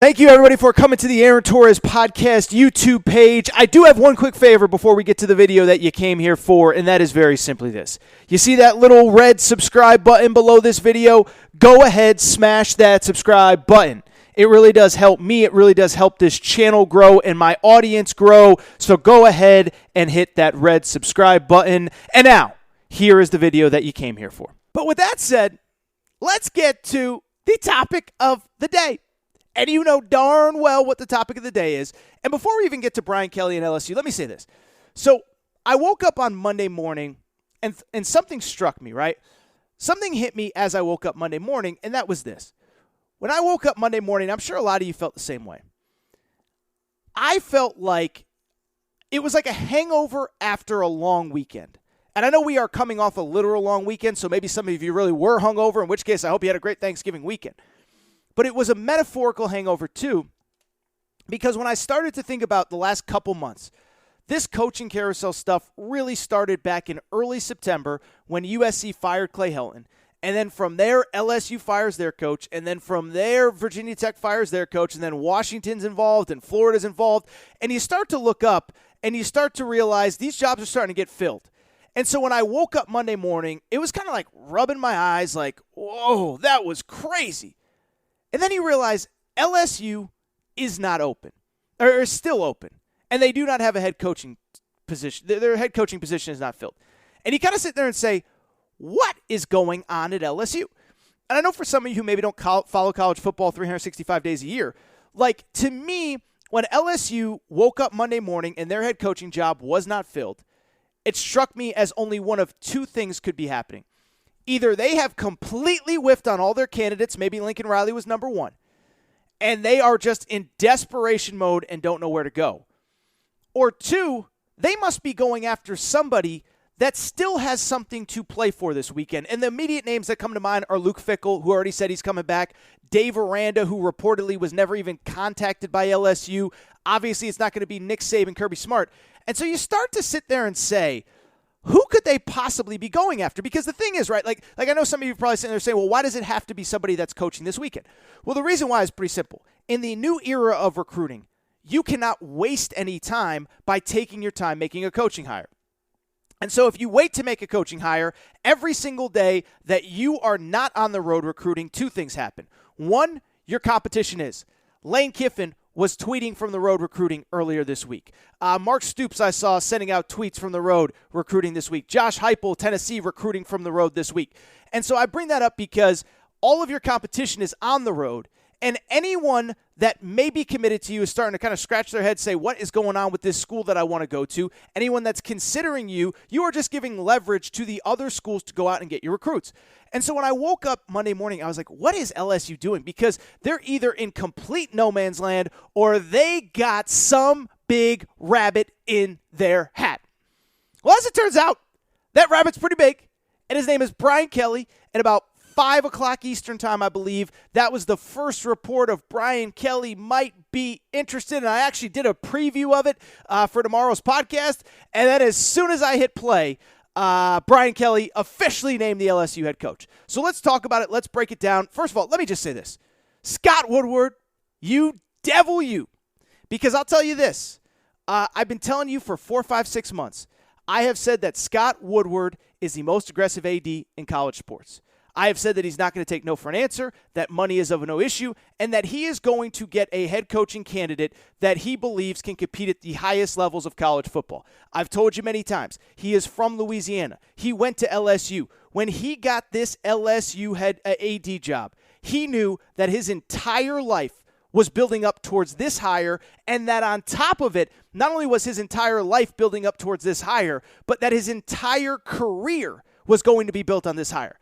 Thank you, everybody, for coming to the Aaron Torres Podcast YouTube page. I do have one quick favor before we get to the video that you came here for, and that is very simply this. You see that little red subscribe button below this video? Go ahead, smash that subscribe button. It really does help me. It really does help this channel grow and my audience grow. So go ahead and hit that red subscribe button. And now, here is the video that you came here for. But with that said, let's get to the topic of the day. And you know darn well what the topic of the day is. And before we even get to Brian Kelly and LSU, let me say this. So I woke up on Monday morning and something struck me, right? Something hit me as I woke up Monday morning, and that was this. When I woke up Monday morning, I'm sure a lot of you felt the same way. I felt like it was like a hangover after a long weekend. And I know we are coming off a literal long weekend, so maybe some of you really were hungover, in which case I hope you had a great Thanksgiving weekend. But it was a metaphorical hangover too, because when I started to think about the last couple months, this coaching carousel stuff really started back in early September when USC fired Clay Helton. And then from there, LSU fires their coach. And then from there, Virginia Tech fires their coach. And then Washington's involved and Florida's involved. And you start to look up and you start to realize these jobs are starting to get filled. And so when I woke up Monday morning, it was kind of like rubbing my eyes like, whoa, that was crazy. And then you realize LSU is not open, or is still open, and they do not have a head coaching position. Their head coaching position is not filled. And you kind of sit there and say, what is going on at LSU? And I know for some of you who maybe don't follow college football 365 days a year, like to me, when LSU woke up Monday morning and their head coaching job was not filled, it struck me as only one of two things could be happening. Either they have completely whiffed on all their candidates, maybe Lincoln Riley was number one, and they are just in desperation mode and don't know where to go. Or two, they must be going after somebody that still has something to play for this weekend. And the immediate names that come to mind are Luke Fickell, who already said he's coming back, Dave Aranda, who reportedly was never even contacted by LSU. Obviously, it's not going to be Nick Saban, Kirby Smart. And so you start to sit there and say, who could they possibly be going after? Because the thing is, right, like I know some of you are probably sitting there saying, well, why does it have to be somebody that's coaching this weekend? Well, the reason why is pretty simple. In the new era of recruiting, you cannot waste any time by taking your time making a coaching hire. And so if you wait to make a coaching hire, every single day that you are not on the road recruiting, two things happen. One, your competition is. Lane Kiffin was tweeting from the road recruiting earlier this week. Mark Stoops, I saw, sending out tweets from the road recruiting this week. Josh Heupel, Tennessee, recruiting from the road this week. And so I bring that up because all of your competition is on the road, and anyone that may be committed to you is starting to kind of scratch their head, say, what is going on with this school that I want to go to? Anyone that's considering you, you are just giving leverage to the other schools to go out and get your recruits. And so when I woke up Monday morning, I was like, what is LSU doing? Because they're either in complete no man's land or they got some big rabbit in their hat. Well, as it turns out, that rabbit's pretty big, and his name is Brian Kelly. And about 5 o'clock Eastern time, I believe, that was the first report of Brian Kelly might be interested. And I actually did a preview of it for tomorrow's podcast. And then as soon as I hit play, Brian Kelly officially named the LSU head coach. So let's talk about it. Let's break it down. First of all, let me just say this. Scott Woodward, you devil you. Because I'll tell you this. I've been telling you for 4, 5, 6 months. I have said that Scott Woodward is the most aggressive AD in college sports. I have said that he's not going to take no for an answer, that money is of no issue, and that he is going to get a head coaching candidate that he believes can compete at the highest levels of college football. I've told you many times, he is from Louisiana. He went to LSU. When he got this LSU head AD job, he knew that his entire life was building up towards this hire, and that on top of it, not only was his entire life building up towards this hire, but that his entire career was going to be built on this hire.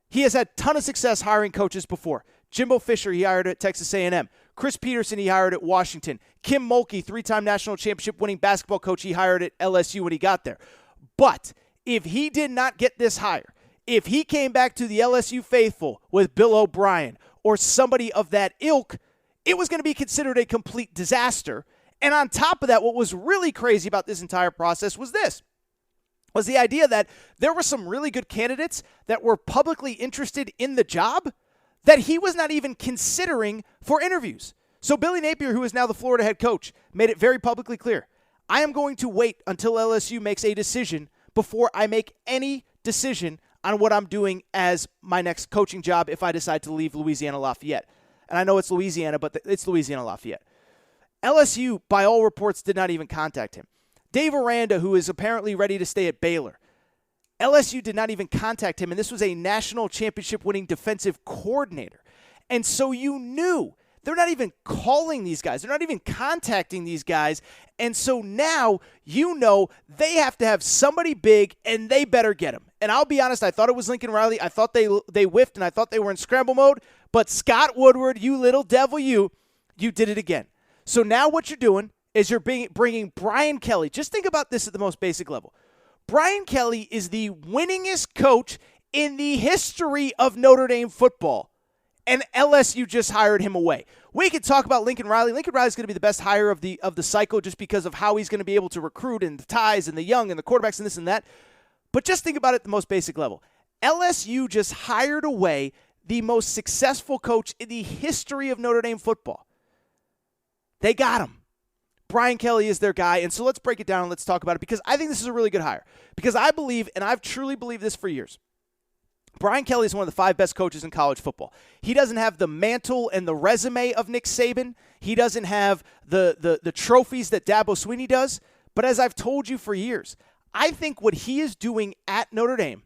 He has had a ton of success hiring coaches before. Jimbo Fisher, he hired at Texas A&M. Chris Peterson, he hired at Washington. Kim Mulkey, 3-time national championship winning basketball coach, he hired at LSU when he got there. But if he did not get this hire, if he came back to the LSU faithful with Bill O'Brien or somebody of that ilk, it was going to be considered a complete disaster. And on top of that, what was really crazy about this entire process was this. Was the idea that there were some really good candidates that were publicly interested in the job that he was not even considering for interviews. So Billy Napier, who is now the Florida head coach, made it very publicly clear. I am going to wait until LSU makes a decision before I make any decision on what I'm doing as my next coaching job if I decide to leave Louisiana Lafayette. And I know it's Louisiana, but it's Louisiana Lafayette. LSU, by all reports, did not even contact him. Dave Aranda, who is apparently ready to stay at Baylor, LSU did not even contact him, and this was a national championship-winning defensive coordinator. And so you knew they're not even calling these guys. They're not even contacting these guys. And so now you know they have to have somebody big, and they better get him. And I'll be honest, I thought it was Lincoln Riley. I thought they whiffed, and I thought they were in scramble mode. But Scott Woodward, you little devil, you did it again. So now what you're doing is you're bringing Brian Kelly. Just think about this at the most basic level. Brian Kelly is the winningest coach in the history of Notre Dame football. And LSU just hired him away. We could talk about Lincoln Riley. Lincoln Riley is going to be the best hire of the cycle just because of how he's going to be able to recruit and the ties and the young and the quarterbacks and this and that. But just think about it at the most basic level. LSU just hired away the most successful coach in the history of Notre Dame football. They got him. Brian Kelly is their guy. And so let's break it down and let's talk about it because I think this is a really good hire. Because I believe, and I've truly believed this for years, Brian Kelly is one of the 5 best coaches in college football. He doesn't have the mantle and the resume of Nick Saban. He doesn't have the trophies that Dabo Swinney does. But as I've told you for years, I think what he is doing at Notre Dame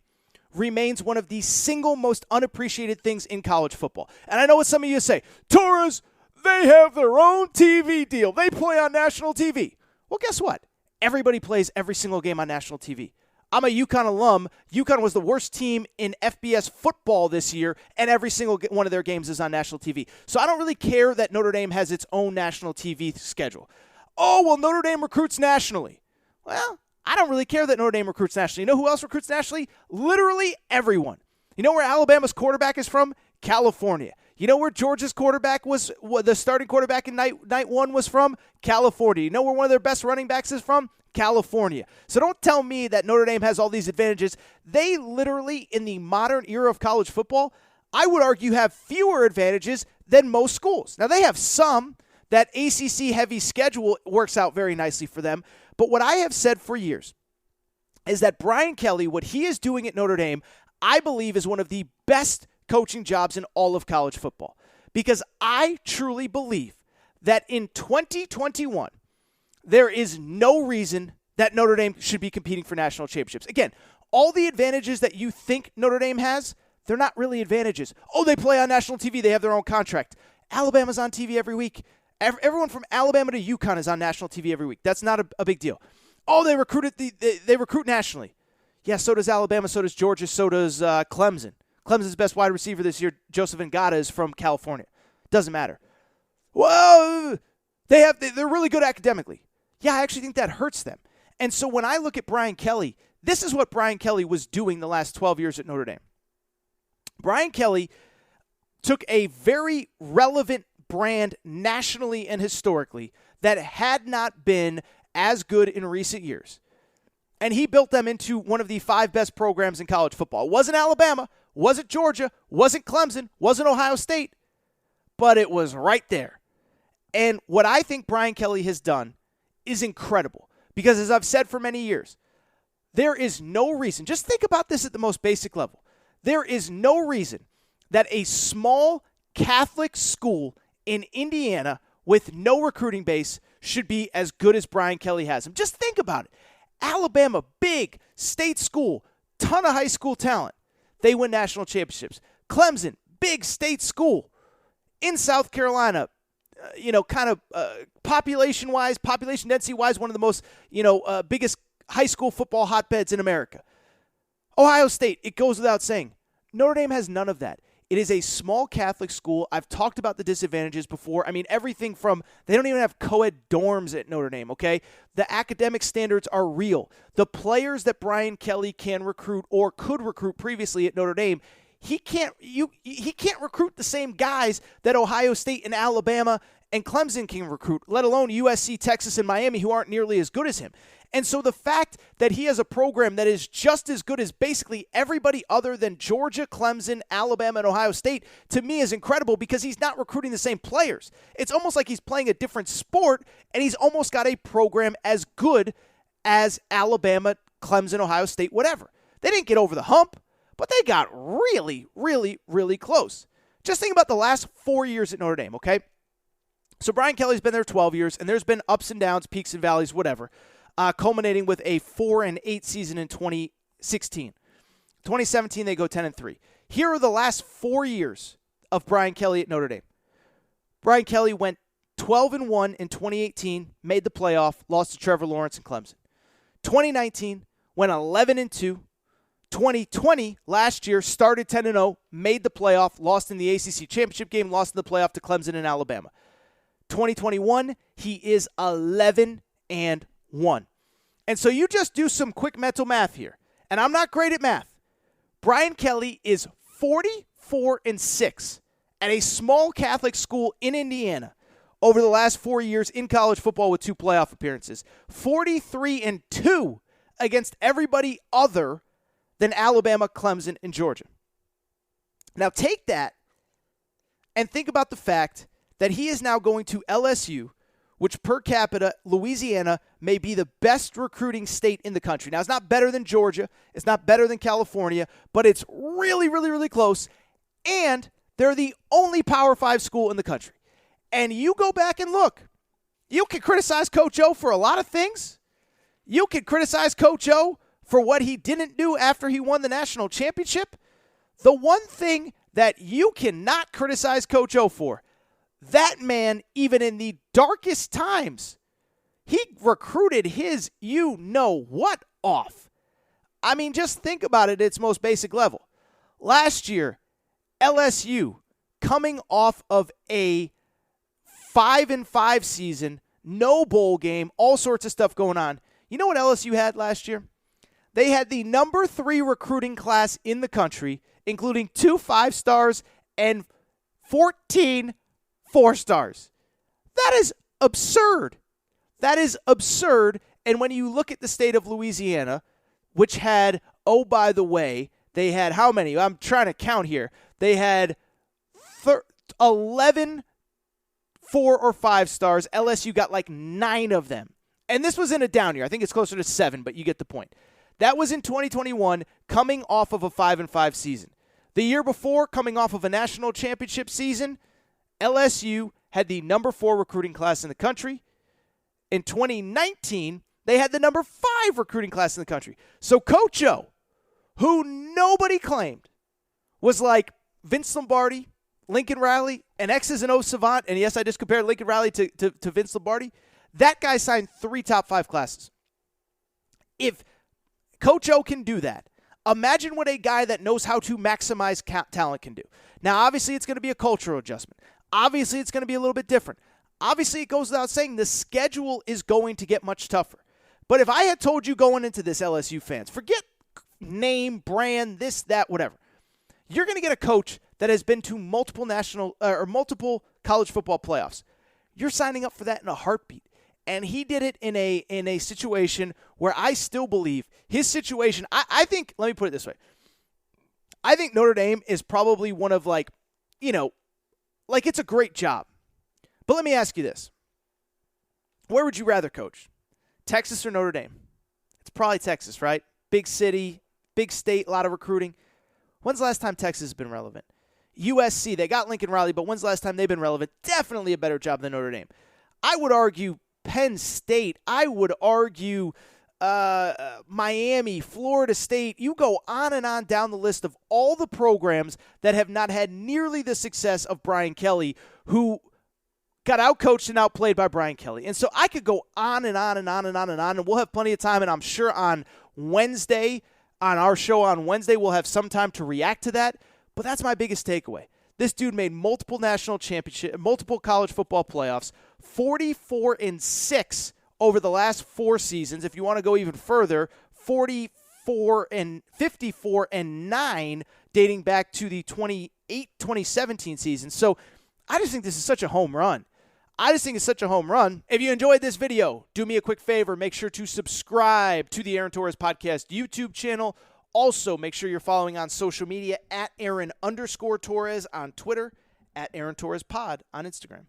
remains one of the single most unappreciated things in college football. And I know what some of you say, Torres, they have their own TV deal. They play on national TV. Well, guess what? Everybody plays every single game on national TV. I'm a UConn alum. UConn was the worst team in FBS football this year, and every single one of their games is on national TV. So I don't really care that Notre Dame has its own national TV schedule. Oh, well, Notre Dame recruits nationally. Well, I don't really care that Notre Dame recruits nationally. You know who else recruits nationally? Literally everyone. You know where Alabama's quarterback is from? California. You know where Georgia's quarterback was, the starting quarterback in night one was from? California. You know where one of their best running backs is from? California. So don't tell me that Notre Dame has all these advantages. They literally, in the modern era of college football, I would argue have fewer advantages than most schools. Now, they have some. That ACC-heavy schedule works out very nicely for them. But what I have said for years is that Brian Kelly, what he is doing at Notre Dame, I believe is one of the best coaching jobs in all of college football. Because I truly believe that in 2021, there is no reason that Notre Dame should be competing for national championships. Again, all the advantages that you think Notre Dame has, they're not really advantages. Oh, they play on national TV. They have their own contract. Alabama's on TV every week. Everyone from Alabama to UConn is on national TV every week. That's not a big deal. Oh, they recruit nationally. Yeah, so does Alabama, so does Georgia, so does Clemson. Clemson's best wide receiver this year, Joseph Ngata, is from California. Doesn't matter. Well, they're really good academically. Yeah, I actually think that hurts them. And so when I look at Brian Kelly, this is what Brian Kelly was doing the last 12 years at Notre Dame. Brian Kelly took a very relevant brand nationally and historically that had not been as good in recent years. And he built them into one of the 5 best programs in college football. It wasn't Alabama, wasn't Georgia, wasn't Clemson, wasn't Ohio State, but it was right there. And what I think Brian Kelly has done is incredible. Because as I've said for many years, there is no reason, just think about this at the most basic level. There is no reason that a small Catholic school in Indiana with no recruiting base should be as good as Brian Kelly has him. Just think about it. Alabama, big state school, ton of high school talent. They win national championships. Clemson, big state school in South Carolina, population density-wise, one of the most, biggest high school football hotbeds in America. Ohio State, it goes without saying. Notre Dame has none of that. It is a small Catholic school. I've talked about the disadvantages before. I mean, everything from they don't even have co-ed dorms at Notre Dame, okay? The academic standards are real. The players that Brian Kelly can recruit or could recruit previously at Notre Dame, he can't recruit the same guys that Ohio State and Alabama and Clemson can recruit, let alone USC, Texas, and Miami, who aren't nearly as good as him. And so the fact that he has a program that is just as good as basically everybody other than Georgia, Clemson, Alabama, and Ohio State, to me is incredible because he's not recruiting the same players. It's almost like he's playing a different sport, and he's almost got a program as good as Alabama, Clemson, Ohio State, whatever. They didn't get over the hump, but they got really, really, really close. Just think about the last 4 years at Notre Dame, okay? So Brian Kelly's been there 12 years, and there's been ups and downs, peaks and valleys, whatever, culminating with a 4-8 season in 2016. 2017, they go 10-3. Here are the last 4 years of Brian Kelly at Notre Dame. Brian Kelly went 12-1 in 2018, made the playoff, lost to Trevor Lawrence and Clemson. 2019, went 11-2. 2020, last year, started 10-0, made the playoff, lost in the ACC championship game, lost in the playoff to Clemson and Alabama. 2021, he is 11-1. And so you just do some quick mental math here. And I'm not great at math. Brian Kelly is 44-6 at a small Catholic school in Indiana over the last 4 years in college football with 2 playoff appearances. 43-2 against everybody other than Alabama, Clemson, and Georgia. Now take that and think about the fact that he is now going to LSU, which per capita, Louisiana, may be the best recruiting state in the country. Now, it's not better than Georgia. It's not better than California, but it's really, really, really close. And they're the only Power 5 school in the country. And you go back and look. You can criticize Coach O for a lot of things. You can criticize Coach O for what he didn't do after he won the national championship. The one thing that you cannot criticize Coach O for, that man, even in the darkest times, he recruited his you-know-what off. I mean, just think about it at its most basic level. Last year, LSU, coming off of a 5-5 season, no bowl game, all sorts of stuff going on. You know what LSU had last year? They had the number 3 recruiting class in the country, including 2 5-stars and 14 4-stars. That is absurd. That is absurd. And when you look at the state of Louisiana, which had, oh, by the way, they had how many? I'm trying to count here. They had 11 4 or 5 stars. LSU got like 9 of them. And this was in a down year. I think it's closer to 7, but you get the point. That was in 2021, coming off of a 5-5 season. The year before, coming off of a national championship season, LSU had the number 4 recruiting class in the country. In 2019, they had the number 5 recruiting class in the country. So Coach O, who nobody claimed was like Vince Lombardi, Lincoln Riley, an X's and O's savant, and yes, I just compared Lincoln Riley to Vince Lombardi, that guy signed 3 top 5 classes. If Coach O can do that, imagine what a guy that knows how to maximize talent can do. Now, obviously, it's going to be a cultural adjustment. Obviously, it's going to be a little bit different. Obviously, it goes without saying the schedule is going to get much tougher. But if I had told you going into this, LSU fans, forget name, brand, this, that, whatever. You're going to get a coach that has been to multiple multiple college football playoffs. You're signing up for that in a heartbeat. And he did it in a situation where I still believe his situation, I think, let me put it this way. I think Notre Dame is probably one of it's a great job. But let me ask you this. Where would you rather coach? Texas or Notre Dame? It's probably Texas, right? Big city, big state, a lot of recruiting. When's the last time Texas has been relevant? USC, they got Lincoln Riley, but when's the last time they've been relevant? Definitely a better job than Notre Dame. I would argue Penn State. I would argue Miami, Florida State. You go on and on down the list of all the programs that have not had nearly the success of Brian Kelly, who got outcoached and outplayed by Brian Kelly. And so I could go on and on and on and on and on, and we'll have plenty of time, and I'm sure on Wednesday, on our show on Wednesday, we'll have some time to react to that. But that's my biggest takeaway. This dude made multiple national championship, multiple college football playoffs, 44-6 over the last 4 seasons. If you want to go even further, 54-9 dating back to the 2017 season. So I just think this is such a home run. I just think it's such a home run. If you enjoyed this video, do me a quick favor. Make sure to subscribe to the Aaron Torres Podcast YouTube channel. Also, make sure you're following on social media at Aaron_Torres on Twitter, at Aaron Torres Pod on Instagram.